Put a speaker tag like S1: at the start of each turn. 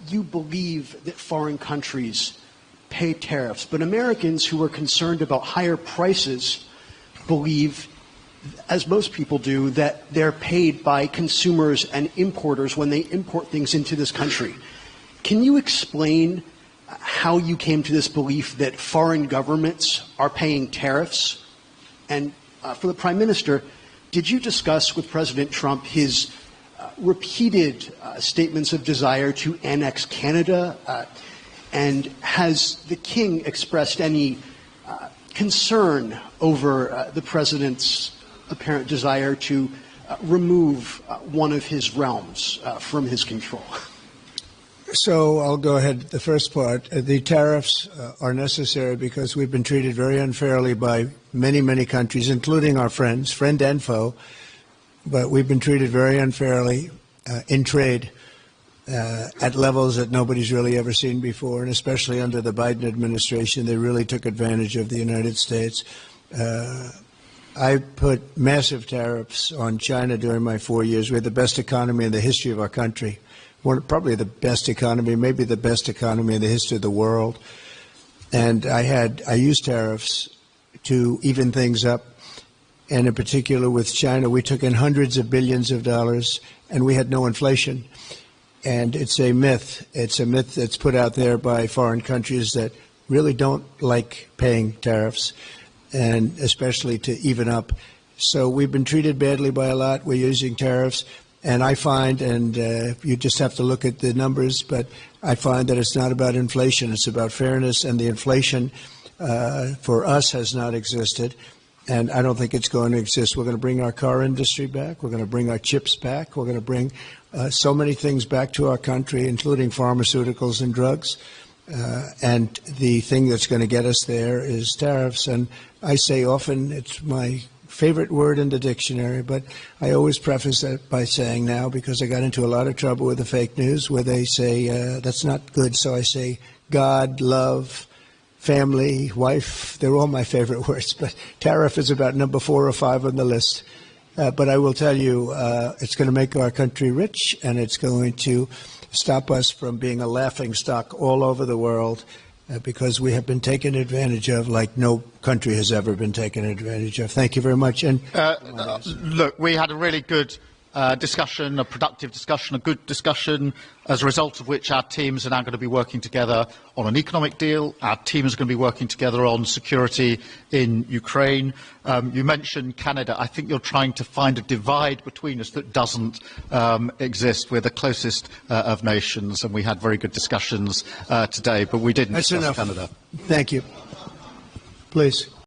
S1: you believe that foreign countries pay tariffs, but Americans who are concerned about higher prices believe, as most people do, that they're paid by consumers and importers when they import things into this country. Can you explain how you came to this belief that foreign governments are paying tariffs? And for the Prime Minister, did you discuss with President Trump his repeated statements of desire to annex Canada? And has the King expressed any concern over the President's apparent desire to remove one of his realms from his control?
S2: So I'll go ahead. The first part, the tariffs are necessary because we've been treated very unfairly by many, many countries, including our friends, friend and foe. But we've been treated very unfairly in trade at levels that nobody's really ever seen before, and especially under the Biden administration, they really took advantage of the United States. I put massive tariffs on China during my 4 years. We had the best economy in the history of our country. Probably the best economy, maybe the best economy in the history of the world. And I used tariffs to even things up. And in particular with China, we took in hundreds of billions of dollars and we had no inflation. And it's a myth. It's a myth that's put out there by foreign countries that really don't like paying tariffs, and especially to even up. So we've been treated badly by a lot. We're using tariffs. And I find, and you just have to look at the numbers, but I find that it's not about inflation. It's about fairness, and the inflation for us has not existed, and I don't think it's going to exist. We're going to bring our car industry back. We're going to bring our chips back. We're going to bring so many things back to our country, including pharmaceuticals and drugs. And the thing that's going to get us there is tariffs. And I say often, it's my favorite word in the dictionary, but I always preface that by saying now, because I got into a lot of trouble with the fake news where they say that's not good. So I say God, love, family, wife. They're all my favorite words, but tariff is about number 4 or 5 on the list. But I will tell you, it's going to make our country rich, and it's going to stop us from being a laughing stock all over the world. Because we have been taken advantage of like no country has ever been taken advantage of. Thank you very much. And
S3: look, we had a really good discussion, a productive discussion, a good discussion, as a result of which our teams are now going to be working together on an economic deal. Our teams are going to be working together on security in Ukraine. You mentioned Canada. I think you're trying to find a divide between us that doesn't exist. We're the closest of nations, and we had very good discussions today, but we didn't discuss Canada.
S2: Thank you. Please.